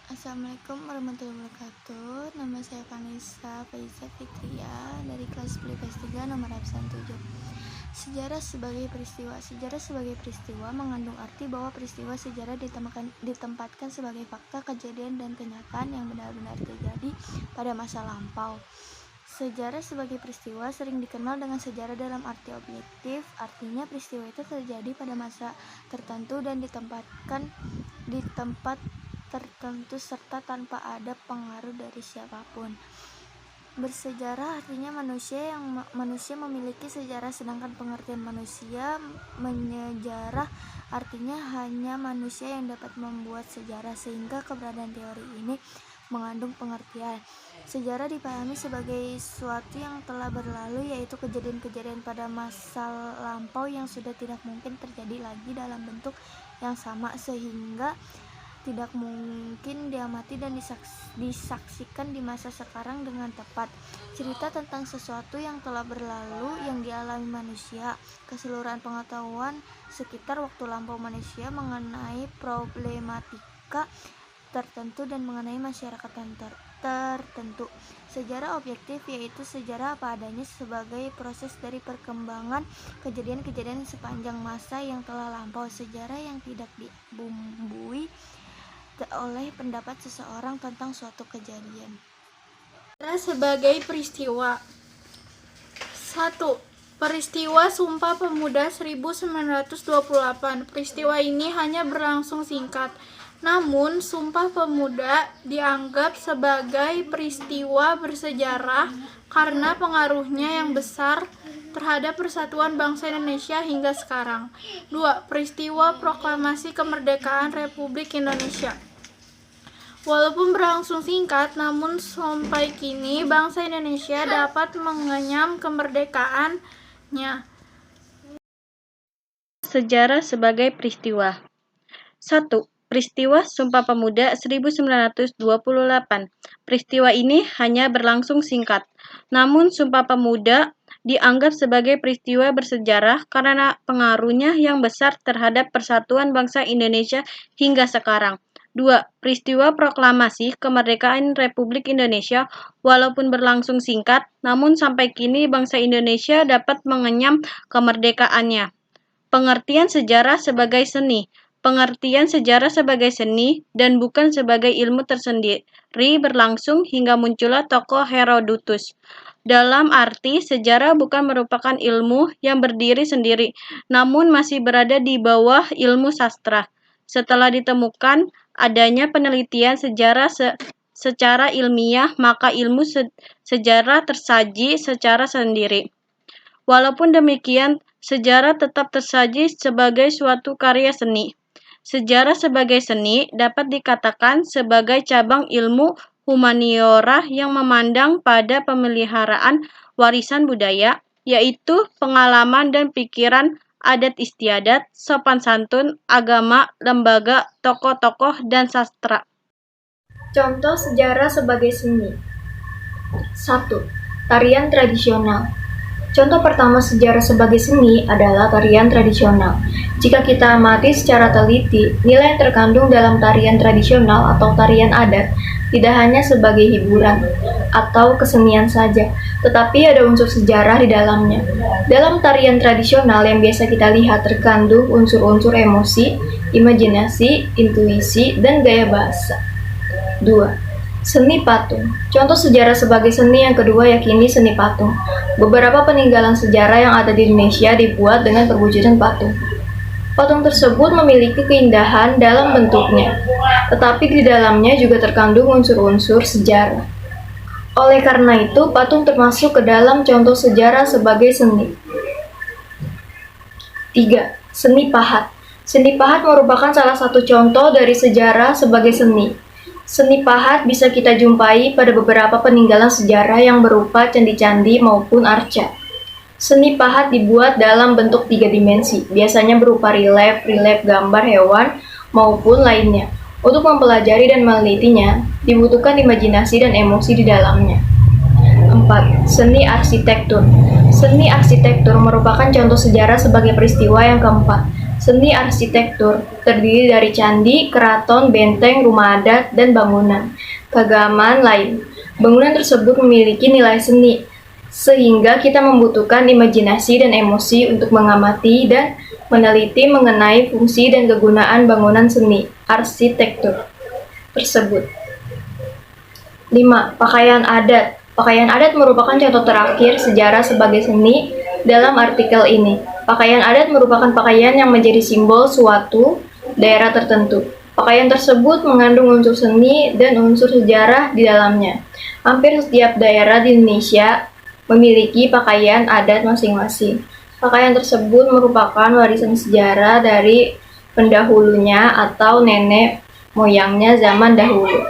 Assalamualaikum warahmatullahi wabarakatuh. Nama saya Vanessa Faiza Fitria dari kelas 3 nomor absen 7. Sejarah sebagai peristiwa. Sejarah sebagai peristiwa mengandung arti bahwa peristiwa sejarah ditempatkan sebagai fakta, kejadian, dan kenyataan yang benar-benar terjadi pada masa lampau. Sejarah sebagai peristiwa sering dikenal dengan sejarah dalam arti objektif, artinya peristiwa itu terjadi pada masa tertentu dan di tempat tertentu serta tanpa ada pengaruh dari siapapun. Bersejarah artinya manusia memiliki sejarah, sedangkan pengertian manusia menyejarah artinya hanya manusia yang dapat membuat sejarah, sehingga keberadaan teori ini mengandung pengertian. Sejarah dipahami sebagai sesuatu yang telah berlalu, yaitu kejadian-kejadian pada masa lampau yang sudah tidak mungkin terjadi lagi dalam bentuk yang sama, sehingga tidak mungkin diamati dan disaksikan di masa sekarang dengan tepat. Cerita tentang sesuatu yang telah berlalu yang dialami manusia, keseluruhan pengetahuan sekitar waktu lampau manusia mengenai problematika tertentu dan mengenai masyarakat tertentu. Sejarah objektif yaitu sejarah apa adanya sebagai proses dari perkembangan kejadian-kejadian sepanjang masa yang telah lampau. Sejarah yang tidak dibumbui oleh pendapat seseorang tentang suatu kejadian. Sejarah sebagai peristiwa. 1. Peristiwa Sumpah Pemuda 1928. Peristiwa ini hanya berlangsung singkat. Namun, Sumpah Pemuda dianggap sebagai peristiwa bersejarah karena pengaruhnya yang besar terhadap persatuan bangsa Indonesia hingga sekarang. 2. Peristiwa Proklamasi Kemerdekaan Republik Indonesia. Walaupun berlangsung singkat, namun sampai kini bangsa Indonesia dapat mengenyam kemerdekaannya. Sejarah sebagai peristiwa. 1. Peristiwa Sumpah Pemuda 1928. Peristiwa ini hanya berlangsung singkat. Namun Sumpah Pemuda dianggap sebagai peristiwa bersejarah karena pengaruhnya yang besar terhadap persatuan bangsa Indonesia hingga sekarang. 2. Peristiwa Proklamasi Kemerdekaan Republik Indonesia walaupun berlangsung singkat, namun sampai kini bangsa Indonesia dapat mengenyam kemerdekaannya. Pengertian sejarah sebagai seni. Pengertian sejarah sebagai seni dan bukan sebagai ilmu tersendiri berlangsung hingga munculnya tokoh Herodotus. Dalam arti, sejarah bukan merupakan ilmu yang berdiri sendiri, namun masih berada di bawah ilmu sastra. Setelah ditemukan adanya penelitian sejarah secara ilmiah, maka ilmu sejarah tersaji secara sendiri. Walaupun demikian, sejarah tetap tersaji sebagai suatu karya seni. Sejarah sebagai seni dapat dikatakan sebagai cabang ilmu humaniora yang memandang pada pemeliharaan warisan budaya, yaitu pengalaman dan pikiran, adat istiadat, sopan santun, agama, lembaga, tokoh-tokoh, dan sastra. Contoh sejarah sebagai seni. 1. Tarian tradisional. Contoh pertama sejarah sebagai seni adalah tarian tradisional. Jika kita amati secara teliti, nilai yang terkandung dalam tarian tradisional atau tarian adat tidak hanya sebagai hiburan atau kesenian saja, tetapi ada unsur sejarah di dalamnya. Dalam tarian tradisional yang biasa kita lihat terkandung unsur-unsur emosi, imajinasi, intuisi, dan gaya bahasa. 2. Seni patung. Contoh sejarah sebagai seni yang kedua yakini seni patung. Beberapa peninggalan sejarah yang ada di Indonesia dibuat dengan perwujudan patung. Patung tersebut memiliki keindahan dalam bentuknya, tetapi di dalamnya juga terkandung unsur-unsur sejarah. Oleh karena itu, patung termasuk ke dalam contoh sejarah sebagai seni. 3. Seni pahat. Seni pahat merupakan salah satu contoh dari sejarah sebagai seni. Seni pahat bisa kita jumpai pada beberapa peninggalan sejarah yang berupa candi-candi maupun arca. Seni pahat dibuat dalam bentuk 3 dimensi, biasanya berupa relief gambar hewan maupun lainnya. Untuk mempelajari dan menelitinya, dibutuhkan imajinasi dan emosi di dalamnya. 4. Seni arsitektur. Seni arsitektur merupakan contoh sejarah sebagai peristiwa yang keempat. Seni arsitektur terdiri dari candi, keraton, benteng, rumah adat, dan bangunan keagamaan lain. Bangunan tersebut memiliki nilai seni, sehingga kita membutuhkan imajinasi dan emosi untuk mengamati dan meneliti mengenai fungsi dan kegunaan bangunan seni arsitektur tersebut. 5. Pakaian adat. Pakaian adat merupakan contoh terakhir sejarah sebagai seni dalam artikel ini. Pakaian adat merupakan pakaian yang menjadi simbol suatu daerah tertentu. Pakaian tersebut mengandung unsur seni dan unsur sejarah di dalamnya. Hampir setiap daerah di Indonesia memiliki pakaian adat masing-masing. Pakaian tersebut merupakan warisan sejarah dari pendahulunya atau nenek moyangnya zaman dahulu.